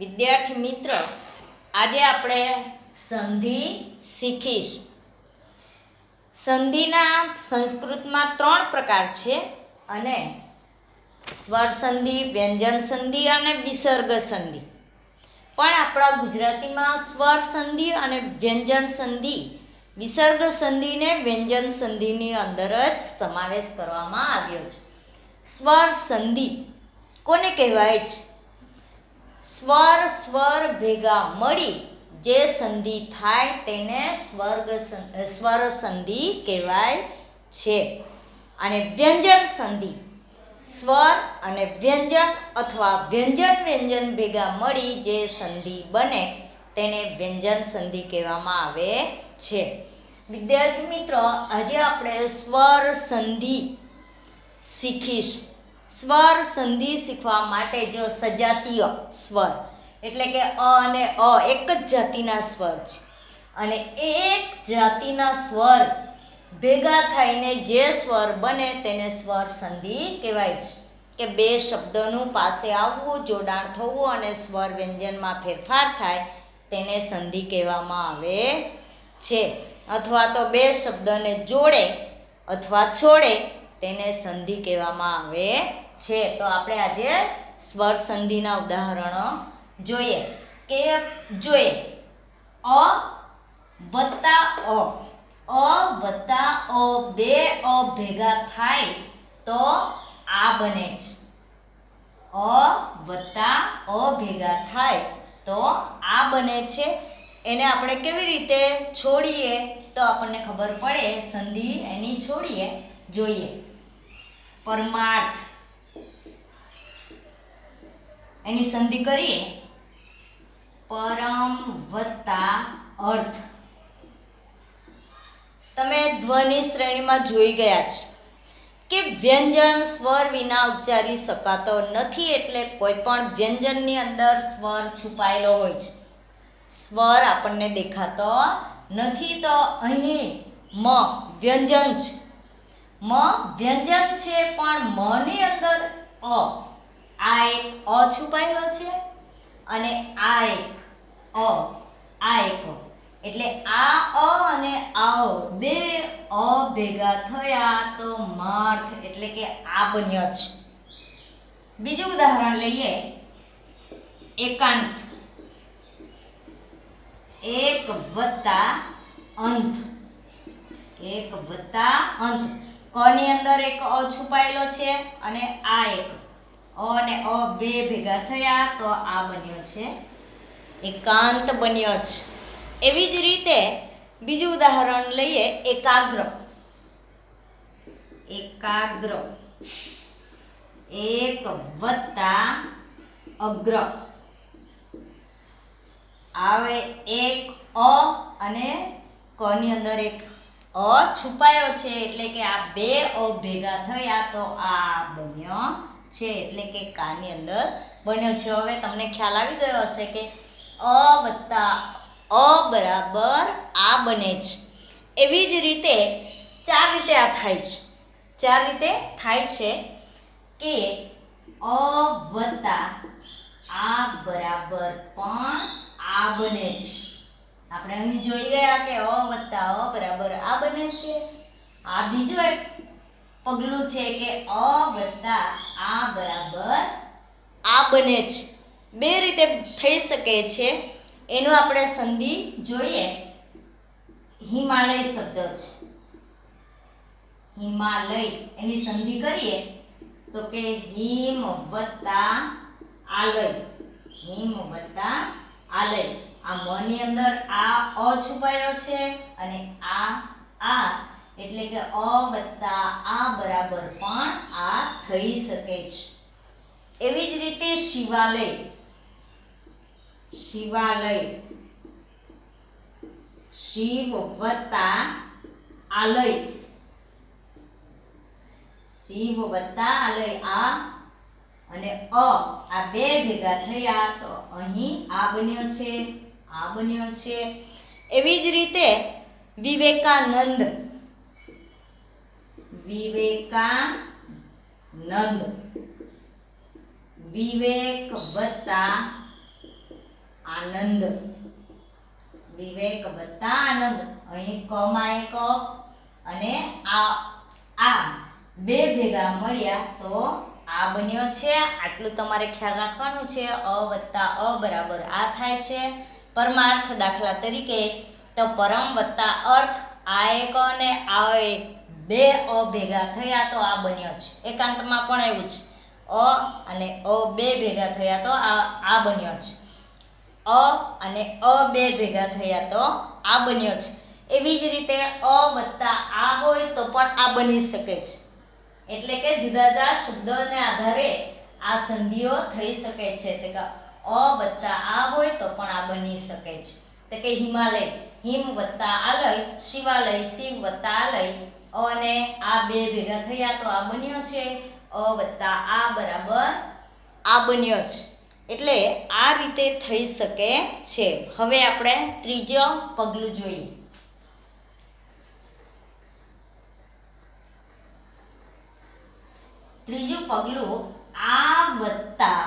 વિદ્યાર્થી મિત્ર, આજે આપણે સંધિ શીખીશું. સંધિના સંસ્કૃતમાં 3 પ્રકાર છે અને સ્વર સંધિ, વ્યંજન સંધિ અને વિસર્ગ સંધિ. પણ આપણા ગુજરાતીમાં સ્વર સંધિ અને વ્યંજન સંધિ, વિસર્ગ સંધિ ને વ્યંજન સંધિની અંદર જ સમાવેશ કરવામાં આવ્યો છે. સ્વર સંધિ કોને કહેવાય છે? સ્વર ભેગા મળી જે સંધિ થાય તેને સ્વર સંધિ કહેવાય છે. અને વ્યંજન સંધિ સ્વર અને વ્યંજન અથવા વ્યંજન ભેગા મળી જે સંધિ બને તેને વ્યંજન સંધિ કહેવામાં આવે છે. વિદ્યાર્થી મિત્રો, આજે આપણે સ્વર સંધિ શીખીશું. સ્વર સંધિ શીખવા માટે જો સજાતીય સ્વર એટલે કે અ અને અ એક જ જાતિના સ્વર છે અને એક જાતિના સ્વર ભેગા થઈને જે સ્વર બને તેને સ્વર સંધિ કહેવાય છે. કે બે શબ્દોનું પાસે આવવું, જોડાણ થવું અને સ્વર વ્યંજનમાં ફેરફાર થાય તેને સંધિ કહેવામાં આવે છે. અથવા તો બે શબ્દને જોડે અથવા છોડે તેને સંધિ કહેવામાં આવે છે. તો આપણે આજે સ્વર સંધિના ઉદાહરણો જોઈએ. અ વત્તા અ, બે અ ભેગા થાય તો આ બને છે. અ વત્તા અ ભેગા થાય તો આ બને છે. એને આપણે કેવી રીતે છોડીએ તો આપણને ખબર પડે. સંધિ એની છોડીએ, જોઈએ. પરમાર્થ, એની સંધિ કરીએ. પરમ વત્તા અર્થ. તમે ધ્વનિ શ્રેણીમાં જોઈ ગયા છે કે વ્યંજન સ્વર વિના ઉચ્ચારી શકાતો નથી. એટલે કોઈ પણ વ્યંજનની અંદર સ્વર છુપાયેલો હોય છે. સ્વર આપણને દેખાતો નથી. તો અહીં મ વ્યંજન છે. મ વ્યંજન છે પણ મની અંદર આ એક અ છુપાયેલો છે અને આ એક એટલે આ અ અને આ બે અ ભેગા થયા તો માર્થ એટલે કે આ બન્યો છે. બીજું ઉદાહરણ લઈએ. એકાંત, એક વત્તા અંત. ક ની અંદર એક અ છુપાયેલો છે અને આ એક અ અને અ બે ભેગા થયા તો આ બન્યો છે એકાંત બન્યો છે. એવી જ રીતે બીજું ઉદાહરણ લઈએ. એકાગ્ર, એક વત્તા અગ્ર. આવે એક અ અને ક ની અંદર એક અ છુપાયો છે એટલે કે આ બે અ ભેગા થયા તો આ બન્યો છે એટલે કે કા ની અંદર બન્યો છે. હવે તમને ખ્યાલ આવી ગયો હશે કે અ વત્તા અ બરાબર આ બને છે. એવી જ રીતે ચાર રીતે આ થાય છે. કે અ વત્તા આ બરાબર પણ આ બને છે. આપણે અહીં જોઈ ગયા કે અ વત્તા અ બરાબર આ બને છે. આ બીજું એક પગલું છે કે અ વત્તા આ બરાબર આ બને છે. બે રીતે થઈ શકે છે. એનું આપણે સંધિ જોઈએ. હિમાલય શબ્દ છે. હિમાલય એની સંધિ કરીએ તો કે હિમ વત્તા આલય. આ મ ની અંદર આ અ છુપાયેલો છે અને આ એટલે કે અ વત્તા આ બરાબર પણ આ થઈ શકે છે. એવી જ રીતે શિવાલય, શિવ વત્તા આલય. આ અને આ બે ભેગા થયા તો અહીં આ બન્યો છે. એવી જ રીતે વિવેકાનંદ, વિવેક વત્તા આનંદ. વિવેક વત્તા આનંદ. અહીં ક માં એક અને આ બે ભેગા મળ્યા તો આ બન્યો છે. આટલું તમારે ખ્યાલ રાખવાનું છે. અ વત્તા અ બરાબર આ થાય છે. પરમાર્થ દાખલા તરીકે તો પરમ વત્તા અર્થ, આ એક અને આ એક, બે અ ભેગા થયા તો આ બન્યો છે. એકાંતમાં પણ એવું છે. અ અને અ બે ભેગા થયા તો આ બન્યો છે. અ અને અ બે ભેગા થયા તો આ બન્યો છે. એવી જ રીતે અ વત્તા આ હોય તો પણ આ બની શકે છે. એટલે કે જુદા જુદા શબ્દોને આધારે આ સંધિઓ થઈ શકે છે. તો કે અ વત્તા આ હોય તો પણ આ બની શકે છે. તો કે હિમાલય, હિમ વત્તા આલય, શિવાલય, શિવ વત્તા આલય, અને આ બે ભેગા થયા તો આ બન્યો છે. અ વત્તા આ બરાબર આ બન્યો છે. એટલે આ રીતે થઈ શકે છે. હવે આપણે ત્રીજો પગલું જોઈએ. ત્રીજું પગલું આ વત્તા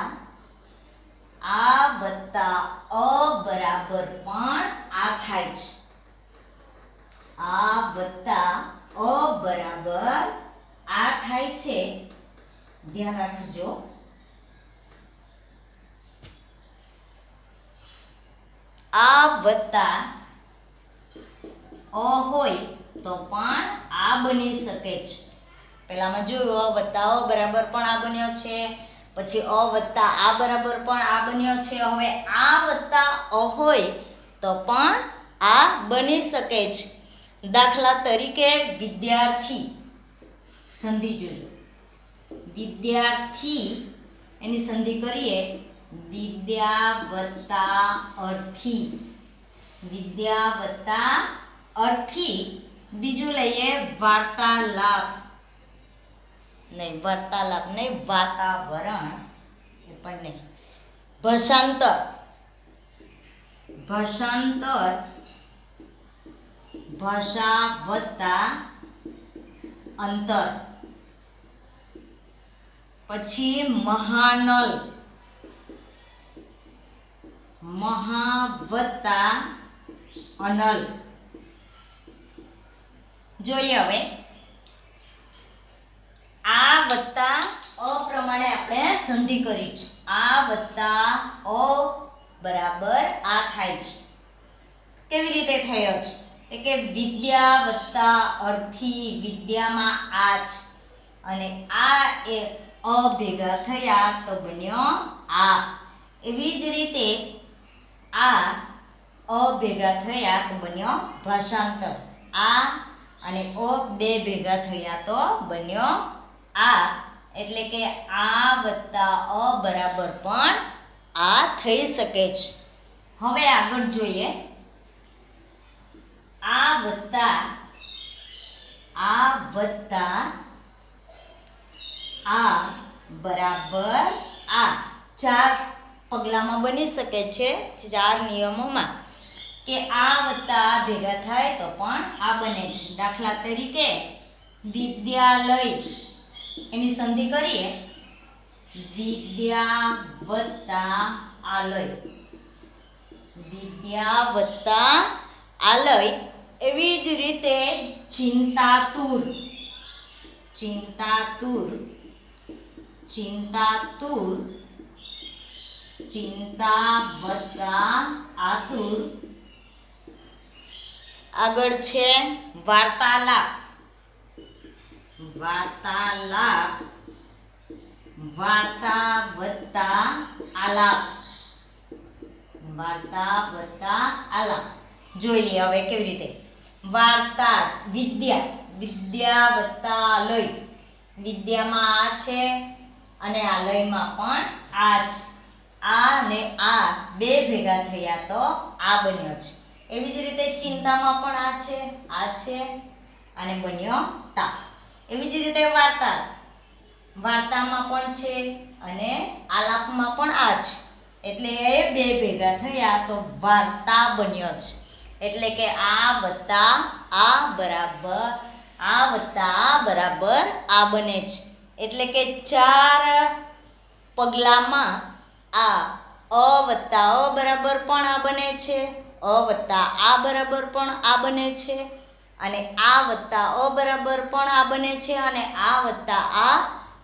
અ બરાબર પણ આ થાય છે. આ વત્તા અ બરાબર આ થાય છે. ધ્યાન રાખજો. આ વત્તા અ હોય તો પણ આ બની શકે છે. પહેલામાં જોયું અ વત્તા અ બરાબર પણ આ બન્યો છે. પછી અ વત્તા આ બરાબર પણ આ બન્યો છે. હવે આ વત્તા અ હોય તો પણ આ બની શકે છે. દાખલા તરીકે વિદ્યાર્થી સંધિ જોજો. વિદ્યાર્થી એની સંધિ કરીએ. વિદ્યા વત્તા અર્થી, વિદ્યા વત્તા અર્થી. બીજું લઈએ વાર્તાલાપ. નહીં, વાર્તાલાપ નહીં, વાતાવરણ એ પણ નહીં. ભાષાંતર, ભાષાંતર, ભાષા વત્તા અંતર. પછી મહાનલ, મહા વત્તા અનલ. જોઈએ હવે આ વત્તા અ પ્રમાણે આપણે સંધિ કરી છે. આ વત્તા અ બરાબર આ થાય છે. કેવી રીતે થયો છે? એટલે કે વિદ્યા વત્તા અર્થી, વિદ્યામાં આ છે અને આ એ અ ભેગા થયા તો બન્યો આ. એવી જ રીતે આ અ ભેગા થયા તો બન્યો ભાષાંતર. આ અને ઓ બે ભેગા થયા તો બન્યો આ. એટલે કે આ વત્તા અ બરાબર પણ આ થઈ શકે છે. હવે આગળ જોઈએ. આ વત્તા આ બરાબર આ. ચાર પગલામાં બની શકે છે. ચાર નિયમોમાં કે આ વત્તા આ ભેગા થાય તો પણ આ બને છે. દાખલા તરીકે વિદ્યાલય એની સંધિ કરીએ. વિદ્યા વત્તા આલય, વિદ્યા વત્તા આલય. એવી જ રીતે ચિંતાતુર, ચિંતાતુર, ચિંતાતુર, ચિંતા વત્તા આતુર. આગળ છે વાર્તાલાપ, વાર્તાલાપ, વાર્તા વત્તા આલાપ, વાર્તા વત્તા આલાપ. જોઈ લઈએ હવે કેવી રીતે. વાર્તા વિદ્યા, વિદ્યા વત્તા આલય. વિદ્યામાં આ છે અને આલયમાં પણ આ છે. આ અને આ બે ભેગા થયા તો આ બન્યો છે. એવી જ રીતે ચિંતામાં પણ આ છે અને બન્યો તા. એવી જ રીતે વાર્તા, વાર્તામાં પણ છે અને આલાપમાં પણ આ છે. એટલે એ બે ભેગા થયા તો વાર્તા બન્યો છે. એટલે કે આ વત્તા આ બરાબર આ વત્તા આ બરાબર આ બને છે. એટલે કે ચાર પગલામાં આ અ વત્તા અ બરાબર પણ આ બને છે, અ વત્તા આ બરાબર પણ આ બને છે, અને આ વત્તા અ બરાબર પણ આ બને છે, અને આ વત્તા આ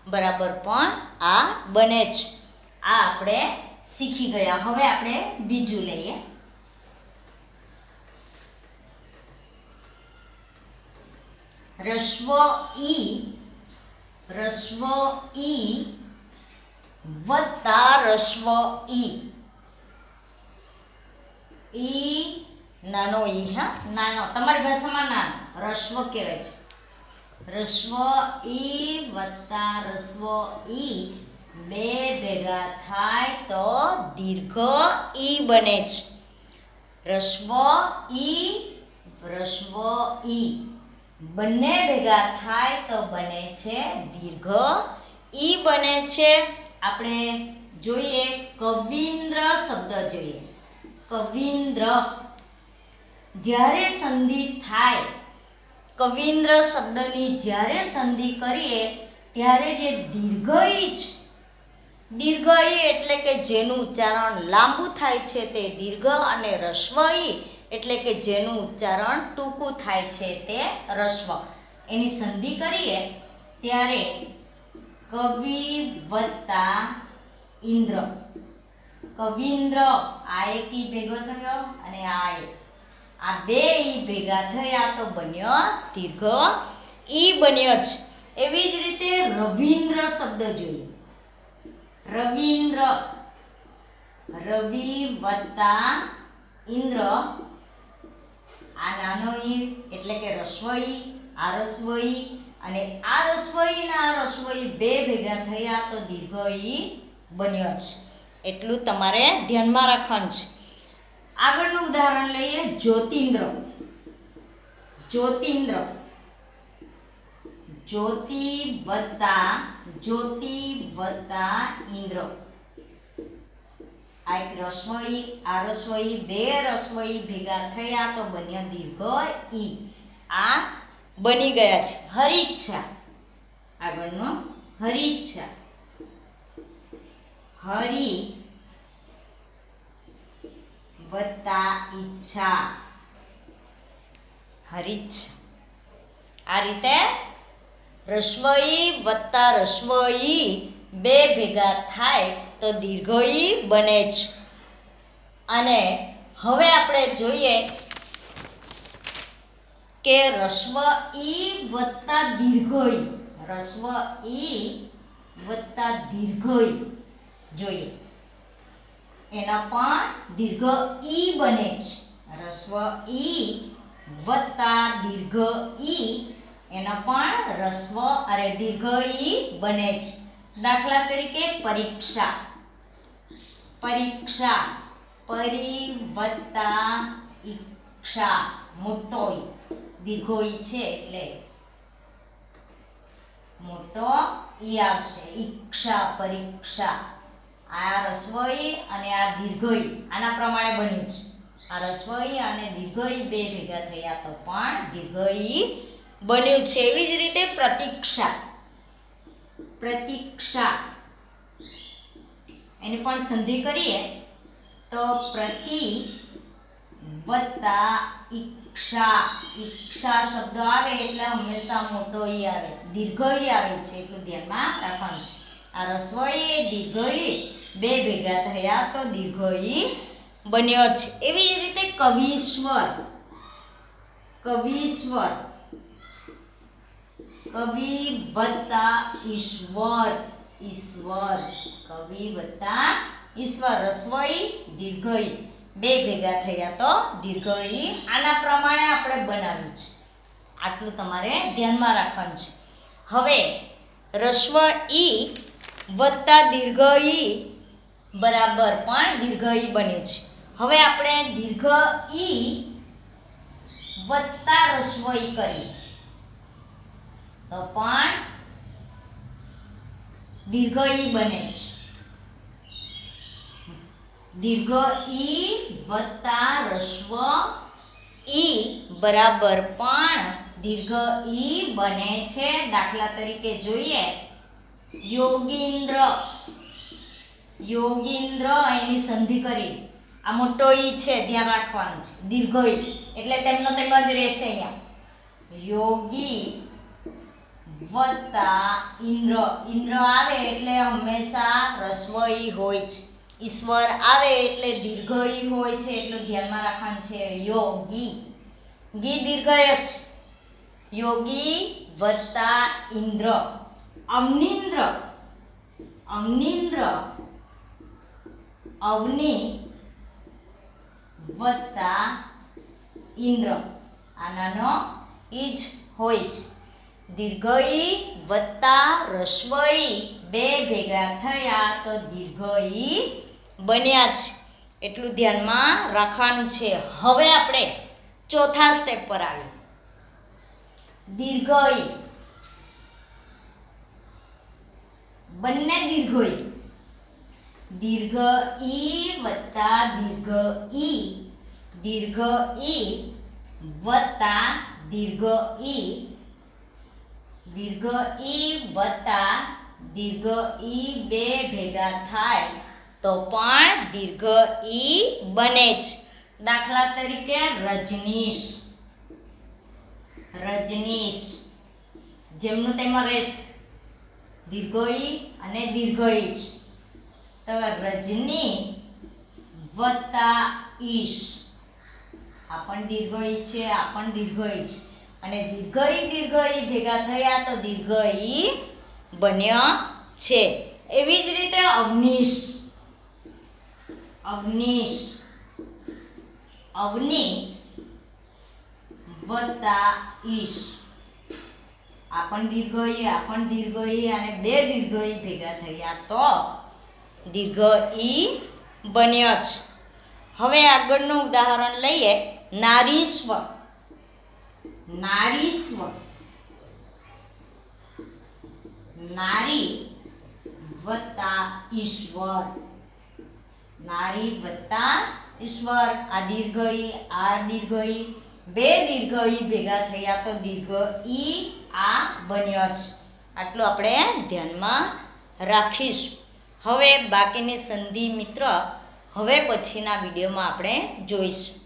બરાબર પણ આ બને છે. આ આપણે શીખી ગયા. હવે આપણે બીજું લઈએ. રસ્વ ઈ વત્તા રસ્વ ઈ. ઈ નાનો ઈ, હા, નાનો, તમારી ભાષામાં નાનો રસ્વ કહેવાય છે. રસ્વ ઈ વત્તા રસ્વ ઈ બે ભેગા થાય તો દીર્ઘ ઈ બને છે. રસ્વ ઈ બંને ભેગા થાય તો બને છે દીર્ઘ ઈ બને છે. આપણે જોઈએ કવિન્દ્ર શબ્દ જોઈએ. કવિન્દ્ર, જ્યારે સંધિ થાય, કવિન્દ્ર શબ્દની જ્યારે સંધિ કરીએ ત્યારે જે દીર્ઘ ઈ એટલે કે જેનું ઉચ્ચારણ લાંબુ થાય છે તે દીર્ઘ, અને રસ્વ ઈ એટલે કે જેનું ઉચ્ચારણ ટૂંકું થાય છે તે રસ્વ. એની સંધિ કરીએ ત્યારે કવિ વત્તા ઇન્દ્ર, કવિન્દ્ર, આ એક ઈ ભેગો થયો અને આ બે ઈ ભેગા થયા તો બન્યો દીર્ઘ ઈ બન્યો છે. એવી જ રીતે રવિન્દ્ર શબ્દ જોઈએ. રવિન્દ્ર, રવિ વત્તા ઇન્દ્ર, આ નાનો ઈ એટલે કે રસ્વ ઈ, આ રસ્વ ઈ, અને આ રસ્વ ઈ ને આ રસ્વ ઈ બે ભેગા થયા તો દીર્ઘ ઈ બન્યો છે. એટલું તમારે ધ્યાનમાં રાખવાનું છે. આગળનું ઉદાહરણ લઈએ. જ્યોતિન્દ્ર, જ્યોતિ વત્તા ઇન્દ્ર, આ એક રસ્વ ઈ, આ રસ્વ ઈ, બે રસ્વ ઈ ભેગા થયા તો બન્યો દીર્ઘ ઈ. આ બની ગયા છે. હરિચ્છા, આગળનો હરિચ્છા, હરિ વત્તા ઈચ્છા, હરિચ્છા. આ રીતે રસ્વ ઈ વત્તા રસ્વ ઈ બે ભેગા થાય તો દીર્ઘ ઈ બને છે. અને હવે આપણે જોઈએ કે રસ્વ ઈ વત્તા દીર્ઘ ઈ, રસ્વ ઈ વત્તા દીર્ઘ ઈ જોઈએ. એના પણ દીર્ઘ ઈ બને છે. રસ્વ ઈ વત્તા દીર્ઘ ઈ એનો પણ રસ્વ અરે દીર્ઘ ઈ બને છે. દાખલા તરીકે પરીક્ષા, પરી વત્તા ઈક્ષા, મોટો ઈ, દીર્ઘો ઈ છે એટલે મોટો ઈ આવશે. ઈક્ષા, પરીક્ષા, આ રસ્વ ઈ અને આ દીર્ઘ ઈ આના પ્રમાણે બન્યું છે. આ રસ્વ ઈ અને દીર્ઘ ઈ બે ભેગા થયા તો પણ દીર્ઘ ઈ બન્યું છે. એવી જ રીતે પ્રતીક્ષા, એની પણ સંધિ કરીએ તો પ્રતિ વત્તા ઈક્ષા, ઈક્ષા શબ્દ આવે એટલે હંમેશા મોટો ઈ આવે, દીર્ઘ ઈ આવે છે, એટલું ધ્યાનમાં રાખવાનું છે. આ રસ્વ ઈ દીર્ઘ ઈ બે ભેગા થયા તો દીર્ઘ ઈ બન્યો છે. એવી જ રીતે કવિશ્વર, કવિ વત્તા ઈશ્વર, કવિ વત્તા ઈશ્વર, રસ્વ ઈ દીર્ઘ ઈ બે ભેગા થયા તો દીર્ઘ ઈ. આના પ્રમાણે આપણે બનાવ્યું છે. આટલું તમારે ધ્યાનમાં રાખવાનું છે. હવે રસ્વ ઈ વત્તા દીર્ઘ ઈ બરાબર પણ દીર્ઘ ઈ બન્યું છે. હવે આપણે દીર્ઘ ઈ વત્તા રસ્વ ઈ કરીએ તો પણ દીર્ઘ ઈ બને છે. દીર્ઘ ઈ વત્તા રસ્વ ઈ બરાબર પણ દીર્ઘ ઈ બને છે. દાખલા તરીકે જોઈએ યોગીન્દ્ર, યોગીન્દ્ર એની સંધિ કરી, આ મોટો ઈ છે, ધ્યાન રાખવાનું છે, દીર્ઘ ઈ એટલે તેમનો તેમ જ રહેશે અહીંયા. યોગી વત્તા ઇન્દ્ર, ઇન્દ્ર આવે એટલે હંમેશા રસ્વ ઈ હોય છે. ઈશ્વર આવે એટલે દીર્ઘ ઈ હોય છે, એટલું ધ્યાનમાં રાખવાનું છે. યોગી, ગી દીર્ઘ જ, યોગી વત્તા ઇન્દ્ર. અવનિન્દ્ર, અવનિન્દ્ર, અવનિ વત્તા ઇન્દ્ર, આ નાનો ઈ જ હોય છે. દીર્ઘ ઈ વત્તા રસ્વ ઈ બે ભેગા થયા તો દીર્ઘ ઈ બન્યા છે, એટલું ધ્યાનમાં રાખવાનું છે. હવે આપણે ચોથા સ્ટેપ પર આવીએ. દીર્ઘ ઈ, બંને દીર્ઘ ઈ, દીર્ઘ ઈ વત્તા દીર્ઘ ઈ, દીર્ઘ ઈ વત્તા દીર્ઘ ઈ, દીર્ઘ ઈ વત્તા દીર્ઘ ઈ બે ભેગા થાય તો પણ દીર્ઘ ઈ બને છે. દાખલા તરીકે રજનીશ, રજનીશ, જેમનું તેમાં રહેશે દીર્ઘ ઈ અને દીર્ઘ ઈ જ. તો રજની વત્તા ઈશ, આ પણ દીર્ઘ ઈ છે, આ પણ દીર્ઘ ઈ છે, અને દીર્ઘ ઈ ભેગા થયા તો દીર્ઘ ઈ બન્યા છે. એવી જ રીતે અવનીશ, અવનીશ, અવની વત્તા ઈશ, આ પણ દીર્ઘ ઈ, આ પણ દીર્ઘ ઈ, અને બે દીર્ઘ ઈ ભેગા થયા તો દીર્ઘ ઈ બન્યો છે. હવે આગળનું ઉદાહરણ લઈએ. નારીશ્વ, નારીશ્વ, નારી વત્તા ઈશ્વર, નારી વત્તા ઈશ્વર, આ દીર્ઘ ઈ, આ દીર્ઘ ઈ, બે દીર્ઘ ઈ ભેગા થયા તો દીર્ઘ ઈ આ બન્યો છે. આટલું આપણે ધ્યાનમાં રાખીશું. હવે બાકીની સંધિ મિત્ર હવે પછીના વિડીયોમાં આપણે જોઈશું.